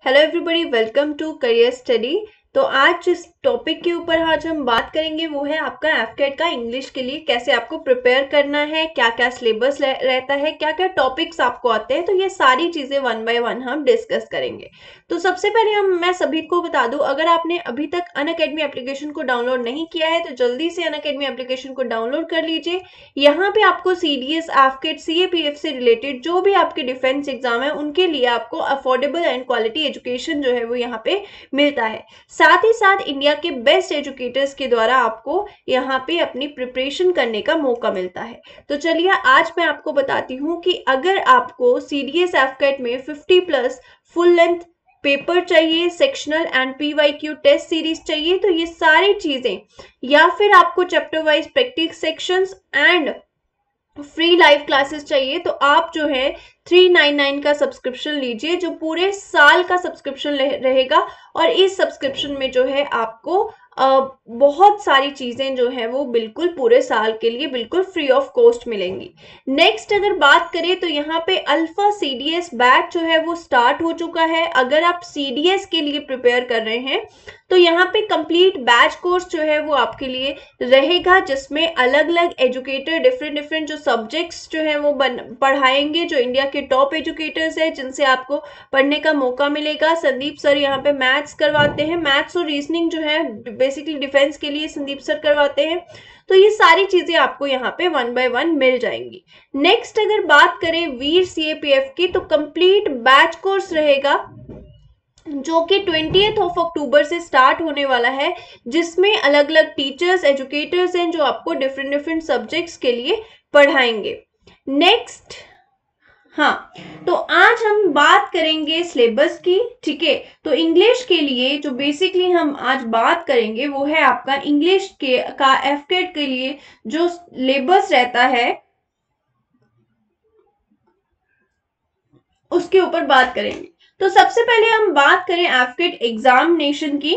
Hello everybody, welcome to career study. तो आज जिस टॉपिक के ऊपर आज हम बात करेंगे वो है आपका एफकेट का इंग्लिश के लिए कैसे आपको प्रिपेयर करना है, क्या क्या सिलेबस रहता है, क्या क्या टॉपिक्स आपको आते हैं। तो ये सारी चीजें वन बाय वन हम डिस्कस करेंगे। तो सबसे पहले मैं सभी को बता दूं, अगर आपने अभी तक अनअकैडमी एप्लीकेशन को डाउनलोड नहीं किया है तो जल्दी से अनअकैडमी एप्लीकेशन को डाउनलोड कर लीजिए। यहाँ पे आपको सीडीएस, एफकेट, सीएपीएफ से रिलेटेड जो भी आपके डिफेंस एग्जाम है उनके लिए आपको अफोर्डेबल एंड क्वालिटी एजुकेशन जो है वो यहाँ पे मिलता है। साथ ही साथ इंडिया के बेस्ट एजुकेटर्स के द्वारा आपको यहाँ पे अपनी प्रिपरेशन करने का मौका मिलता है। तो चलिए आज मैं आपको बताती हूँ कि अगर आपको सीडीएस एफकेट में 50+ फुल लेंथ पेपर चाहिए, sectional and PYQ test series चाहिए, तो ये सारी चीजें, या फिर आपको chapter wise practice sections and free live classes चाहिए, तो आप जो है 399 का सब्सक्रिप्शन लीजिए, जो पूरे साल का सब्सक्रिप्शन रहेगा। और इस सब्सक्रिप्शन में जो है आपको बहुत सारी चीजें जो है वो बिल्कुल पूरे साल के लिए बिल्कुल फ्री ऑफ कॉस्ट मिलेंगी। नेक्स्ट अगर बात करें तो यहाँ पे अल्फा सीडीएस बैच जो है वो स्टार्ट हो चुका है। अगर आप सीडीएस के लिए प्रिपेयर कर रहे हैं तो यहाँ पे कंप्लीट बैच कोर्स जो है वो आपके लिए रहेगा, जिसमें अलग अलग एजुकेटर डिफरेंट जो सब्जेक्ट्स जो है वो पढ़ाएंगे, जो इंडिया के टॉप एजुकेटर्स है जिनसे आपको पढ़ने का मौका मिलेगा। संदीप सर यहाँ पे मैथ्स करवाते हैं, मैथ्स और रीजनिंग जो है बेसिकली डिफेंस के लिए संदीप सर करवाते हैं। तो ये सारी चीजें आपको यहाँ पे वन बाय वन मिल जाएंगी। नेक्स्ट अगर बात करें वीर सीएपीएफ की, तो कंप्लीट बैच कोर्स रहेगा जो कि 20 अक्टूबर से स्टार्ट होने वाला है, जिसमें अलग अलग टीचर्स, एजुकेटर्स हैं जो आपको डिफरेंट सब्जेक्ट्स के लिए पढ़ाएंगे। नेक्स्ट, हाँ, तो आज हम बात करेंगे सिलेबस की, ठीक है। तो इंग्लिश के लिए जो बेसिकली हम आज बात करेंगे वो है आपका इंग्लिश का एफकेट के लिए जो सिलेबस रहता है उसके ऊपर बात करेंगे। तो सबसे पहले हम बात करें एफकेट एग्जामिनेशन की,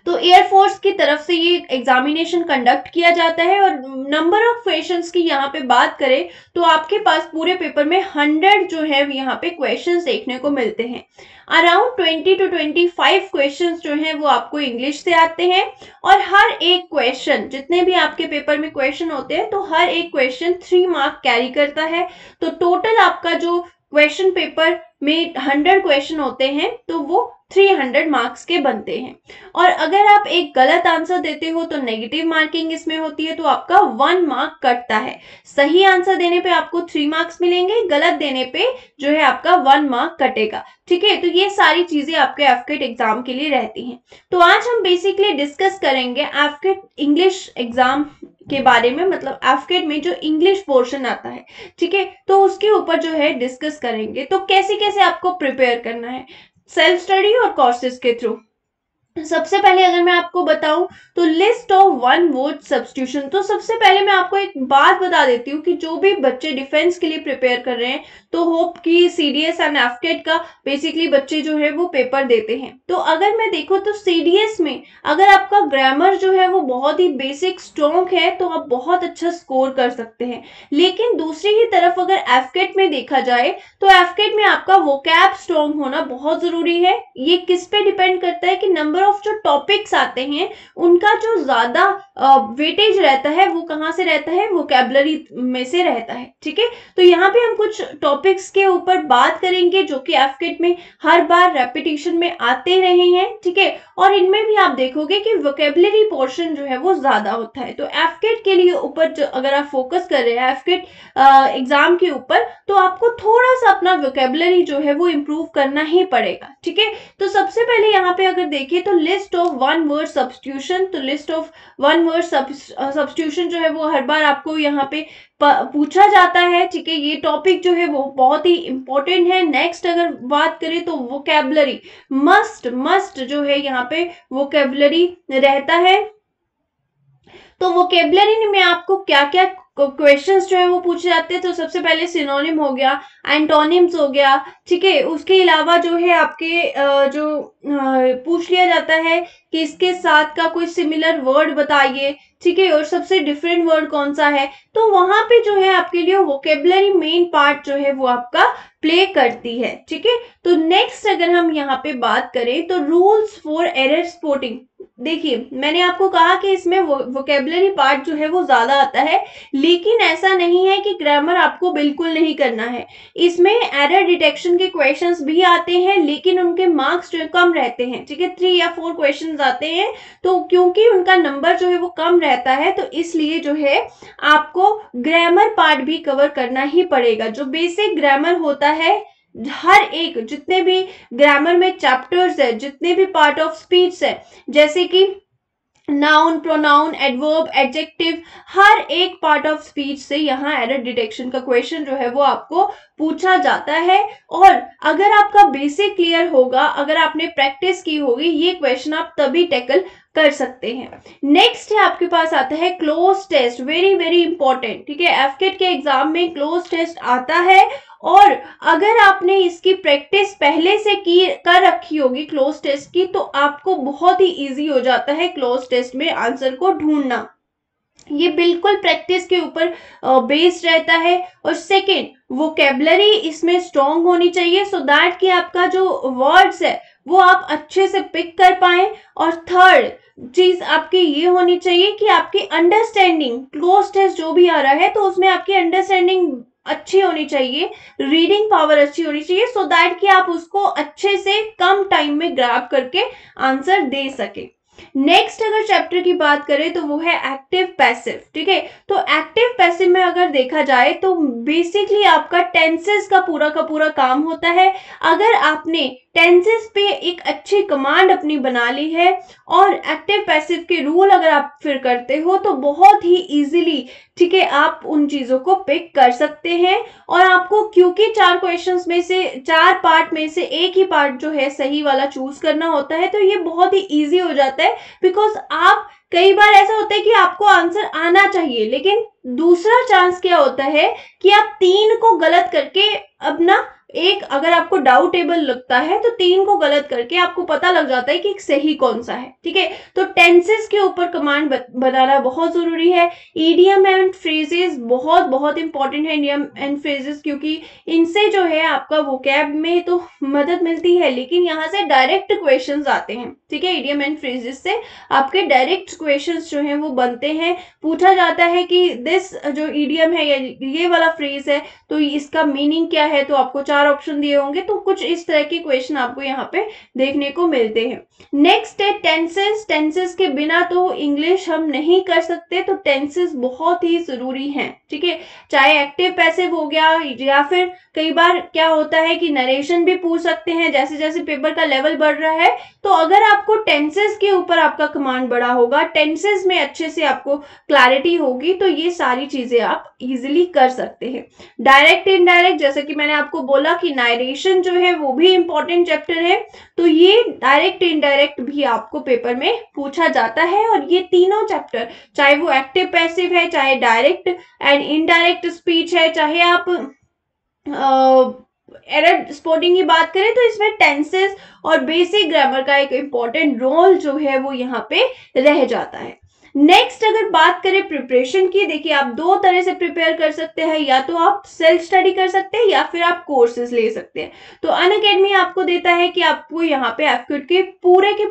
तो एयरफोर्स की तरफ से ये एग्जामिनेशन कंडक्ट किया जाता है। और नंबर ऑफ क्वेश्चंस की यहाँ पे बात करें तो आपके पास पूरे पेपर में 100 जो है यहाँ पे क्वेश्चंस देखने को मिलते हैं। अराउंड 20 to 25 क्वेश्चंस जो हैं वो आपको इंग्लिश से आते हैं। और हर एक क्वेश्चन, जितने भी आपके पेपर में क्वेश्चन होते हैं, तो हर एक क्वेश्चन 3 मार्क कैरी करता है। तो टोटल आपका जो क्वेश्चन पेपर में 100 क्वेश्चन होते हैं तो वो 300 मार्क्स के बनते हैं। और अगर आप एक गलत आंसर देते हो तो नेगेटिव मार्किंग इसमें होती है, तो आपका 1 मार्क कटता है। सही आंसर देने पे आपको 3 मार्क्स मिलेंगे, गलत देने पे जो है आपका 1 मार्क कटेगा, ठीक है। तो ये सारी चीजें आपके एफकेट एग्जाम के लिए रहती हैं। तो आज हम बेसिकली डिस्कस करेंगे एफकेट इंग्लिश एग्जाम के बारे में, मतलब एफकेट में जो इंग्लिश पोर्शन आता है, ठीक है, तो उसके ऊपर जो है डिस्कस करेंगे। तो कैसे कैसे आपको प्रिपेयर करना है, सेल्फ स्टडी और कोर्सेज के थ्रू। सबसे पहले अगर मैं आपको बताऊं तो list of one word substitution. तो सबसे पहले मैं आपको एक बात बता देती हूँ कि जो भी बच्चे डिफेंस के लिए प्रिपेयर कर रहे हैं, तो होप की सीडीएस एंड एफकेट का बेसिकली बच्चे जो है वो पेपर देते हैं। तो अगर मैं देखूं तो सीडीएस में अगर आपका ग्रामर जो है वो बहुत ही बेसिक स्ट्रॉन्ग है तो आप बहुत अच्छा स्कोर कर सकते हैं। लेकिन दूसरी ही तरफ अगर एफकेट में देखा जाए तो एफकेट में आपका वोकैब स्ट्रॉन्ग होना बहुत जरूरी है। ये किस पे डिपेंड करता है कि नंबर ऑफ जो टॉपिक्स आते हैं उनका जो ज्यादा वेटेज रहता है वो कहां से रहता है, वोकैबुलरी में से रहता है, ठीक है। तो यहाँ पे हम कुछ टॉपिक्स के ऊपर बात करेंगे जो कि एफकेट में हर बार रेपिटेशन में आते रहे हैं, ठीक है। और इनमें भी आप देखोगे कि वोकैबुलरी पोर्शन जो है वो ज्यादा होता है। तो एफकेट के लिए ऊपर अगर आप फोकस कर रहे हैं एफकेट एग्जाम के ऊपर, तो आपको थोड़ा सा अपना वोकैबुलरी जो है वो इंप्रूव करना ही पड़ेगा, ठीक है। तो सबसे पहले यहाँ पे अगर देखिए तो list of one word substitution, तो list of one word substitution जो है वो हर बार आपको यहाँ पे पूछा जाता है, ठीक है। ये टॉपिक जो है वो बहुत ही इंपॉर्टेंट है। नेक्स्ट अगर बात करें तो वोकैबुलरी मस्ट जो है यहाँ पे वोकैबुलरी रहता है। तो वोकेबलरी में आपको क्या क्या क्वेश्चंस जो है वो पूछे जाते हैं। तो सबसे पहले सिनोनिम हो गया, एंटोनिम्स हो गया, ठीक है। उसके अलावा जो है आपके पूछ लिया जाता है कि इसके साथ का कोई सिमिलर वर्ड बताइए, ठीक है, और सबसे डिफरेंट वर्ड कौन सा है। तो वहां पे जो है आपके लिए वोकेबलरी मेन पार्ट जो है वो आपका प्ले करती है, ठीक है। तो नेक्स्ट अगर हम यहाँ पे बात करें तो रूल्स फॉर एरर स्पॉटिंग। देखिए मैंने आपको कहा कि इसमें वोकेबलरी पार्ट जो है वो ज्यादा आता है, लेकिन ऐसा नहीं है कि ग्रामर आपको बिल्कुल नहीं करना है। इसमें एरर डिटेक्शन के क्वेश्चंस भी आते हैं, लेकिन उनके मार्क्स जो कम रहते हैं, ठीक है, 3 या 4 क्वेश्चंस आते हैं। तो क्योंकि उनका नंबर जो है वो कम रहता है, तो इसलिए जो है आपको ग्रामर पार्ट भी कवर करना ही पड़ेगा। जो बेसिक ग्रामर होता है, हर एक जितने भी ग्रामर में चैप्टर्स है, जितने भी पार्ट ऑफ स्पीच है, जैसे कि नाउन, प्रोनाउन, एडवर्ब, एडजेक्टिव, हर एक पार्ट ऑफ स्पीच से यहाँ एरर डिटेक्शन का क्वेश्चन जो है वो आपको पूछा जाता है। और अगर आपका बेसिक क्लियर होगा, अगर आपने प्रैक्टिस की होगी, ये क्वेश्चन आप तभी टैकल कर सकते हैं। नेक्स्ट है आपके पास आता है cloze test, very very important, ठीक है। एफकेट के एग्जाम में क्लोज टेस्ट आता है, और अगर आपने इसकी प्रैक्टिस पहले से की कर रखी होगी क्लोज टेस्ट की, तो आपको बहुत ही इजी हो जाता है क्लोज टेस्ट में आंसर को ढूंढना। ये बिल्कुल प्रैक्टिस के ऊपर बेस्ड रहता है। और सेकेंड, वोकेबलरी इसमें स्ट्रॉन्ग होनी चाहिए, सो दैट कि आपका जो वर्ड्स है वो आप अच्छे से पिक कर पाए। और थर्ड चीज आपकी ये होनी चाहिए कि आपकी अंडरस्टैंडिंग, क्लोज टेस्ट जो भी आ रहा है तो उसमें आपकी अंडरस्टैंडिंग अच्छी होनी चाहिए, रीडिंग पावर अच्छी होनी चाहिए, सो दैट कि आप उसको अच्छे से कम टाइम में ग्रैब करके आंसर दे सके। नेक्स्ट अगर चैप्टर की बात करें तो वो है एक्टिव पैसिव, ठीक है। तो एक्टिव पैसिव में अगर देखा जाए तो बेसिकली आपका टेंसेस का पूरा काम होता है। अगर आपने टेंसेस पे एक अच्छी कमांड अपनी बना ली है और एक्टिव पैसिव के रूल अगर आप फिर करते हो, तो बहुत ही इजीली, ठीक है, आप उन चीजों को पिक कर सकते हैं। और आपको क्योंकि 4 क्वेश्चंस में से, 4 पार्ट में से एक ही पार्ट जो है सही वाला चूज करना होता है, तो ये बहुत ही इजी हो जाता है। बिकॉज आप, कई बार ऐसा होता है कि आपको आंसर आना चाहिए, लेकिन दूसरा चांस क्या होता है कि आप 3 को गलत करके अपना एक, अगर आपको डाउटेबल लगता है तो 3 को गलत करके आपको पता लग जाता है कि सही कौन सा है, ठीक है। तो टेंसेस के ऊपर कमांड बनाना बहुत जरूरी है। ईडियम एंड फ्रेजेस बहुत इंपॉर्टेंट है, ईडियम एंड फ्रेजेस, क्योंकि इनसे जो है आपका वोकैब में तो मदद मिलती है, लेकिन यहाँ से डायरेक्ट क्वेश्चंस आते हैं, ठीक है। ईडियम एंड फ्रेजेस से आपके डायरेक्ट क्वेश्चंस जो है वो बनते हैं। पूछा जाता है कि दिस जो ईडियम है या ये वाला फ्रेज है तो इसका मीनिंग क्या है, तो आपको 4 ऑप्शन दिए होंगे। तो कुछ इस तरह के क्वेश्चन आपको यहाँ पे देखने को मिलते हैं। नेक्स्ट है टेंसेस। टेंसेस के बिना तो इंग्लिश हम नहीं कर सकते, तो टेंसेस बहुत ही जरूरी हैं, ठीक है। चाहे एक्टिव पैसिव हो गया, या फिर कई बार क्या होता है कि नरेशन भी पूछ सकते हैं, जैसे जैसे पेपर का लेवल बढ़ रहा है। तो अगर आपको टेंसेस के ऊपर आपका कमांड बड़ा होगा, टेंसेस में अच्छे से आपको क्लैरिटी होगी, तो ये सारी चीजें आप इजिली कर सकते हैं। डायरेक्ट इनडायरेक्ट, जैसे कि मैंने आपको बोला कि नारेशन जो है वो भी इंपॉर्टेंट चैप्टर है, तो ये डायरेक्ट इनडायरेक्ट भी आपको पेपर में पूछा जाता है। और ये तीनों चैप्टर, चाहे वो एक्टिव पैसिव है, चाहे डायरेक्ट एंड इनडायरेक्ट स्पीच है, चाहे आप एरर स्पॉटिंग की बात करें, तो इसमें टेंसेस और बेसिक ग्रामर का एक इंपॉर्टेंट रोल जो है वो यहाँ पे रह जाता है। नेक्स्ट अगर बात करें प्रिपरेशन की, देखिए आप 2 तरह से प्रिपेयर कर सकते हैं, या तो आप सेल्फ स्टडी कर सकते हैं या फिर आप कोर्सेज ले सकते हैं। तो अनअकैडमी आपको देता है कि आपको यहाँ पे एफक्यूट के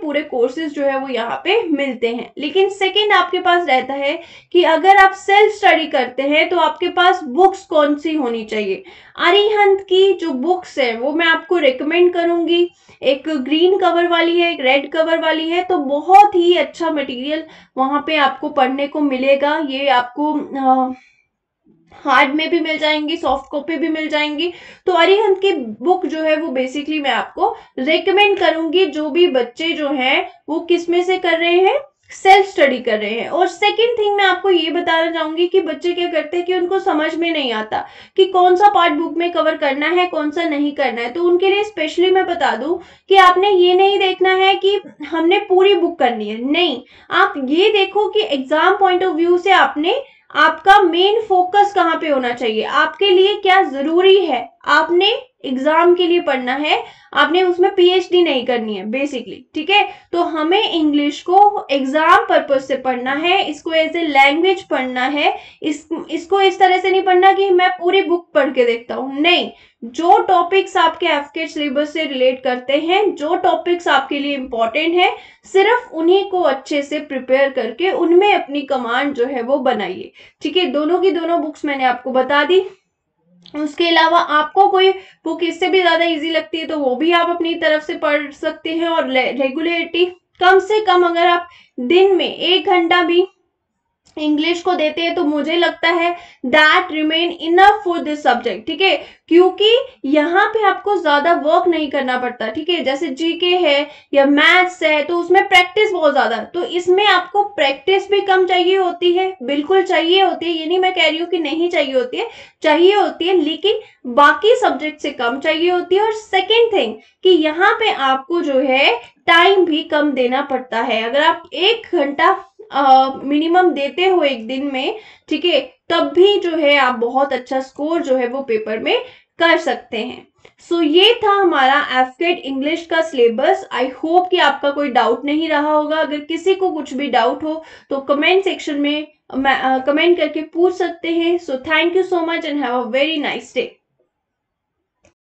पूरे कोर्सेज जो है वो यहाँ पे मिलते हैं। लेकिन सेकेंड आपके पास रहता है कि अगर आप सेल्फ स्टडी करते हैं तो आपके पास बुक्स कौन सी होनी चाहिए। अरिहंत की जो बुक्स है वो मैं आपको रिकमेंड करूंगी। एक ग्रीन कवर वाली है, एक रेड कवर वाली है, तो बहुत ही अच्छा मटेरियल वहां पे आपको पढ़ने को मिलेगा। ये आपको हार्ड में भी मिल जाएंगी, सॉफ्ट कॉपी भी मिल जाएंगी। तो अरिहंत की बुक जो है वो बेसिकली मैं आपको रेकमेंड करूंगी। जो भी बच्चे जो हैं वो किस में से कर रहे हैं, सेल्फ स्टडी कर रहे हैं। और सेकंड थिंग मैं आपको ये बताना चाहूंगी कि बच्चे क्या करते हैं कि उनको समझ में नहीं आता कि कौन सा पार्ट बुक में कवर करना है, कौन सा नहीं करना है। तो उनके लिए स्पेशली मैं बता दूं कि आपने ये नहीं देखना है कि हमने पूरी बुक करनी है, नहीं, आप ये देखो कि एग्जाम पॉइंट ऑफ व्यू से आपने आपका मेन फोकस कहाँ पे होना चाहिए, आपके लिए क्या जरूरी है। आपने एग्जाम के लिए पढ़ना है, आपने उसमें पीएचडी नहीं करनी है बेसिकली, ठीक है। तो हमें इंग्लिश को एग्जाम पर्पज से पढ़ना है, इसको एज ए लैंग्वेज पढ़ना है। इसको इस तरह से नहीं पढ़ना कि मैं पूरी बुक पढ़ के देखता हूँ, नहीं। जो टॉपिक्स आपके एफकेट सिलेबस से रिलेट करते हैं, जो टॉपिक्स आपके लिए इंपॉर्टेंट है, सिर्फ उन्हीं को अच्छे से प्रिपेयर करके उनमें अपनी कमांड जो है वो बनाइए, ठीक है। दोनों की दोनों बुक्स मैंने आपको बता दी। उसके अलावा आपको कोई बुक इससे भी ज्यादा इजी लगती है तो वो भी आप अपनी तरफ से पढ़ सकते हैं। और रेगुलरिटी कम से कम अगर आप दिन में 1 घंटा भी इंग्लिश को देते हैं तो मुझे लगता है that remain enough for this subject, ठीक है। क्योंकि यहाँ पे आपको ज्यादा वर्क नहीं करना पड़ता, ठीक है। जैसे जीके है या मैथ्स है तो उसमें प्रैक्टिस बहुत ज्यादा, तो इसमें आपको प्रैक्टिस भी कम चाहिए होती है, बिल्कुल चाहिए होती है, ये नहीं मैं कह रही हूँ कि नहीं चाहिए होती है, चाहिए होती है, लेकिन बाकी सब्जेक्ट से कम चाहिए होती है। और सेकेंड थिंग कि यहाँ पे आपको जो है टाइम भी कम देना पड़ता है। अगर आप 1 घंटा मिनिमम देते हो एक दिन में, ठीक है, तब भी जो है आप बहुत अच्छा स्कोर जो है वो पेपर में कर सकते हैं। सो ये था हमारा एफकेट इंग्लिश का सिलेबस। आई होप कि आपका कोई डाउट नहीं रहा होगा। अगर किसी को कुछ भी डाउट हो तो कमेंट सेक्शन में कमेंट करके पूछ सकते हैं। So thank you so much and have a very nice day.